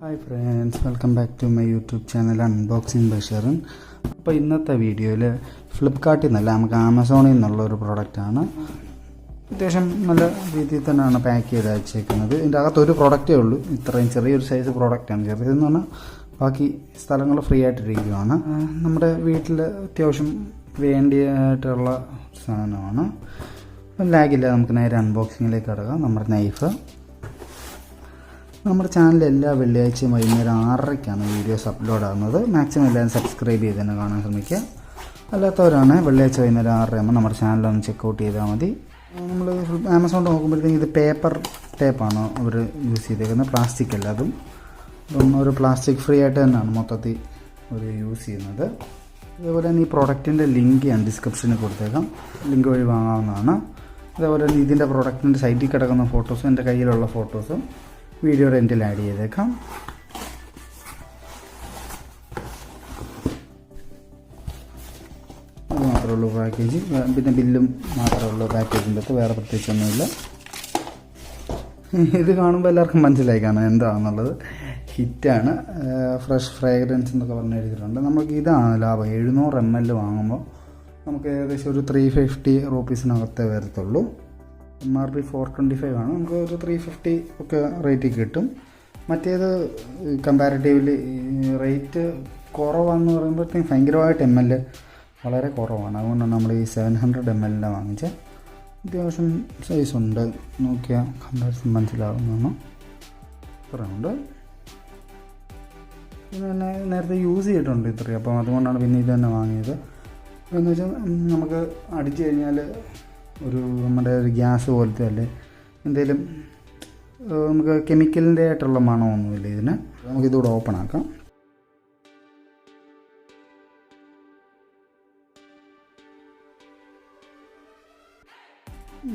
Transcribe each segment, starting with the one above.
Hi friends, welcome back to my YouTube channel unboxing by Sherin. അപ്പോൾ ഇന്നത്തെ വീഡിയോയിൽ ഫ്ലിപ്കാർട്ടിൽ നിന്നല്ല, നമുക്ക് ആമസോണിൽ നിന്നുള്ള ഒരു പ്രോഡക്റ്റാണ്. അത്യാവശ്യം നല്ല രീതിയിൽ തന്നെയാണ് പാക്ക് ചെയ്ത് അയച്ചേക്കുന്നത്. ഇതിൻ്റെ അകത്തൊരു പ്രോഡക്റ്റേ ഉള്ളൂ, ഇത്രയും ചെറിയൊരു സൈസ് പ്രോഡക്റ്റാണ്. ചെറിയതെന്ന് പറഞ്ഞാൽ ബാക്കി സ്ഥലങ്ങൾ ഫ്രീ ആയിട്ടിരിക്കുകയാണ്. നമ്മുടെ വീട്ടിൽ അത്യാവശ്യം വേണ്ടിയിട്ടുള്ള സാധനമാണ്. ലാഗില്ല, നമുക്ക് നേരെ അൺബോക്സിങ്ങിലേക്ക് കിടക്കാം. നമ്മുടെ നൈഫ്. നമ്മുടെ ചാനലിൽ എല്ലാ വെള്ളിയാഴ്ചയും വൈകുന്നേരം 6:30ക്കാണ് വീഡിയോസ് അപ്ലോഡ് ആകുന്നത്. മാക്സിമം എല്ലാവരും സബ്സ്ക്രൈബ് ചെയ്ത് തന്നെ കാണാൻ ശ്രമിക്കുക. അല്ലാത്തവരാണ് വെള്ളിയാഴ്ച വൈകുന്നേരം 6:30 ആകുമ്പോൾ നമ്മുടെ ചാനലൊന്ന് ചെക്കൗട്ട് ചെയ്താൽ മതി. നമ്മൾ ആമസോണിൽ നോക്കുമ്പോഴത്തേക്കും ഇത് പേപ്പർ ടേപ്പാണ് അവർ യൂസ് ചെയ്തേക്കുന്നത്, പ്ലാസ്റ്റിക് അല്ല. അതും അപ്പം ഒരു പ്ലാസ്റ്റിക് ഫ്രീ ആയിട്ട് തന്നെയാണ് മൊത്തത്തിൽ അവർ യൂസ് ചെയ്യുന്നത്. അതേപോലെ തന്നെ ഈ പ്രോഡക്റ്റിൻ്റെ ലിങ്ക് ഞാൻ ഡിസ്ക്രിപ്ഷനിൽ കൊടുത്തേക്കാം, ലിങ്ക് വഴി വാങ്ങാവുന്നതാണ്. അതേപോലെ തന്നെ ഇതിൻ്റെ പ്രോഡക്റ്റിൻ്റെ സൈറ്റിൽ കിടക്കുന്ന ഫോട്ടോസും എൻ്റെ കയ്യിലുള്ള ഫോട്ടോസും വീഡിയോയുടെ എൻഡിൽ ആഡ് ചെയ്തേക്കാം. അത് മാത്രമേ ഉള്ളൂ പാക്കേജ്, പിന്നെ ബില്ലും മാത്രമേ ഉള്ളൂ പാക്കേജിൻ്റെ അകത്ത്, വേറെ പ്രത്യേകിച്ചൊന്നുമില്ല. ഇത് കാണുമ്പോൾ എല്ലാവർക്കും മനസ്സിലായി കാണാം എന്താണെന്നുള്ളത്. ഹിറ്റാണ്. ഫ്രഷ് ഫ്രേഗ്രൻസ് എന്നൊക്കെ പറഞ്ഞ് എഴുതിയിട്ടുണ്ട്. നമുക്ക് ഇതാണ് ലാഭം. 700 ml വാങ്ങുമ്പോൾ നമുക്ക് ഏകദേശം ഒരു 350 റുപ്പീസിനകത്തേ വരത്തുള്ളൂ. MRP 425 ആണ്. നമുക്ക് ഒരു 350 ഒക്കെ റേറ്റിൽ കിട്ടും. മറ്റേത് കമ്പാരിറ്റീവ്ലി റേറ്റ് കുറവാണെന്ന് പറയുമ്പോഴത്തേക്കും ഭയങ്കരമായിട്ട് ML വളരെ കുറവാണ്. അതുകൊണ്ടാണ് നമ്മൾ ഈ 700 ml വാങ്ങിച്ചത്. അത്യാവശ്യം സൈസുണ്ട്, നോക്കിയാൽ കമ്പാരിസൺ മനസ്സിലാവുന്നതാണ്. ഇത്രയുണ്ട്. പിന്നെ നേരത്തെ യൂസ് ചെയ്തിട്ടുണ്ട് ഇത്രയും, അപ്പം അതുകൊണ്ടാണ് പിന്നെ ഇത് തന്നെ വാങ്ങിയത്. എന്ന് വെച്ചാൽ നമുക്ക് അടിച്ചു കഴിഞ്ഞാൽ ഒരു നമ്മുടെ ഒരു ഗ്യാസ് പോലത്തെ അല്ലേ, എന്തെങ്കിലും നമുക്ക് കെമിക്കലിൻ്റെ ആയിട്ടുള്ള മണമൊന്നുമില്ല ഇതിന്. നമുക്കിതുകൂടെ ഓപ്പൺ ആക്കാം.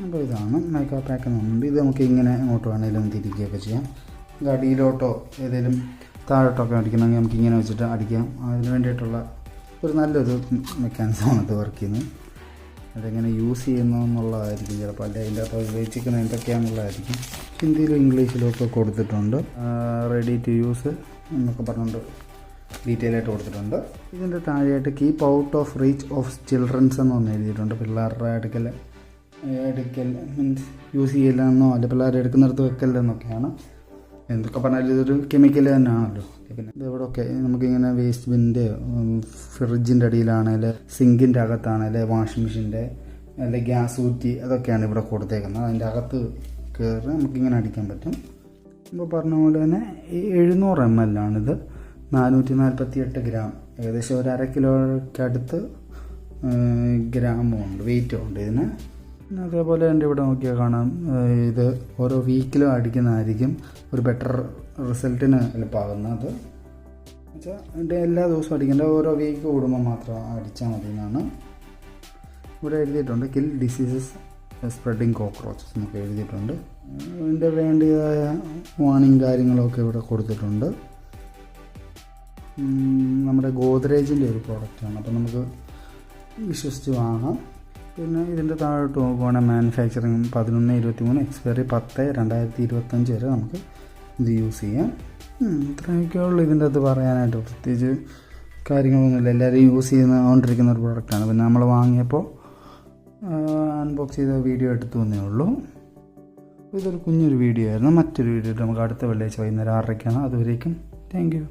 അപ്പോൾ ഇതാണ് മേക്കപ്പ് പാക്ക് എന്നുണ്ട്. ഇത് നമുക്ക് ഇങ്ങനെ അങ്ങോട്ട് വേണമെങ്കിലും തിരിക്കുകയൊക്കെ ചെയ്യാം. ഇത് അടിയിലോട്ടോ ഏതെങ്കിലും താഴോട്ടൊക്കെ അടിക്കണമെങ്കിൽ നമുക്ക് ഇങ്ങനെ വെച്ചിട്ട് അടിക്കാം. അതിന് വേണ്ടിയിട്ടുള്ള ഒരു നല്ലൊരു മെക്കാനിസമാണ് ഇത് വർക്ക് ചെയ്യുന്നത്. അതെങ്ങനെ യൂസ് ചെയ്യുന്നു എന്നുള്ളതായിരിക്കും ചിലപ്പോൾ, അല്ലെ അതിൻ്റെ അകത്ത് ഉപയോഗിച്ചിരിക്കുന്നത് എന്തൊക്കെയാണെന്നുള്ളതായിരിക്കും. ഹിന്ദിയിലും ഇംഗ്ലീഷിലും ഒക്കെ കൊടുത്തിട്ടുണ്ട്. റെഡി ടു യൂസ് എന്നൊക്കെ പറഞ്ഞുകൊണ്ട് ഡീറ്റെയിൽ ആയിട്ട് കൊടുത്തിട്ടുണ്ട്. ഇതിൻ്റെ താഴെയായിട്ട് keep out of reach of children's എന്നൊന്ന് എഴുതിയിട്ടുണ്ട്. പിള്ളേരുടെ എടുക്കൽ മീൻസ് യൂസ് ചെയ്യില്ലെന്നോ അല്ലെ പിള്ളേരെ എടുക്കുന്നിടത്ത് വെക്കല്ലെന്നൊക്കെയാണ്. എന്തൊക്കെ പറഞ്ഞാലും ഇതൊരു കെമിക്കൽ തന്നെയാണല്ലോ. പിന്നെ ഇതെവിടെയൊക്കെ നമുക്കിങ്ങനെ വേസ്റ്റ് ബിൻ്റെ, ഫ്രിഡ്ജിൻ്റെ അടിയിലാണെങ്കിൽ, സിങ്കിൻ്റെ അകത്താണെങ്കിൽ, വാഷിംഗ് മെഷീൻ്റെ അല്ലെ ഗ്യാസ് കുറ്റി, അതൊക്കെയാണ് ഇവിടെ കൊടുത്തേക്കുന്നത്. അതിൻ്റെ അകത്ത് കയറി നമുക്കിങ്ങനെ അടിക്കാൻ പറ്റും. ഇപ്പോൾ പറഞ്ഞ പോലെ തന്നെ ഈ 700 ml ആണിത്. 448 ഗ്രാം, ഏകദേശം ഒരു 1/2 കിലോയ്ക്കടുത്ത് ഗ്രാമുണ്ട്, വെയിറ്റും ഉണ്ട് ഇതിന്. പിന്നെ അതേപോലെ എൻ്റെ ഇവിടെ നോക്കിയാൽ കാണാം, ഇത് ഓരോ വീക്കിലും അടിക്കുന്നതായിരിക്കും ഒരു ബെറ്റർ റിസൾട്ടിന് എളുപ്പമാകുന്നത്. എന്നുവെച്ചാൽ എൻ്റെ എല്ലാ ദിവസവും അടിക്കേണ്ട, ഓരോ വീക്ക് കൂടുമ്പോൾ മാത്രം അടിച്ചാൽ മതി എന്നാണ് ഇവിടെ എഴുതിയിട്ടുണ്ട്. കിൽ ഡിസീസസ് സ്പ്രെഡിങ് കോക്രോച്ചസ് എന്നൊക്കെ എഴുതിയിട്ടുണ്ട്. ഇതിൻ്റെ വേണ്ടിയതായ വാണിംഗ് കാര്യങ്ങളൊക്കെ ഇവിടെ കൊടുത്തിട്ടുണ്ട്. നമ്മുടെ ഗോദ്രേജിൻ്റെ ഒരു പ്രോഡക്റ്റാണ്, അപ്പോൾ നമുക്ക് വിശ്വസിച്ച് വാങ്ങാം. പിന്നെ ഇതിൻ്റെ താഴോട്ട് നോക്കുവാണെങ്കിൽ മാനുഫാക്ചറിങ് 11/23, എക്സ്പയറി 10/2025 വരെ നമുക്ക് ഇത് യൂസ് ചെയ്യാം. ഇത്രയൊക്കെ ഉള്ളൂ ഇതിൻ്റെ അകത്ത് പറയാനായിട്ട്. പ്രത്യേകിച്ച് കാര്യങ്ങളൊന്നുമില്ല, എല്ലാവരും യൂസ് ചെയ്തുകൊണ്ടിരിക്കുന്ന ഒരു പ്രോഡക്റ്റാണ്. പിന്നെ നമ്മൾ വാങ്ങിയപ്പോൾ അൺബോക്സ് ചെയ്ത വീഡിയോ എടുത്തു എന്നേ ഉള്ളൂ. ഇതൊരു കുഞ്ഞൊരു വീഡിയോ ആയിരുന്നു. മറ്റൊരു വീഡിയോ നമുക്ക് അടുത്ത വെള്ളിയാഴ്ച വൈകുന്നേരം 6:30ക്കാണ്. അതുവരേക്കും താങ്ക് യു.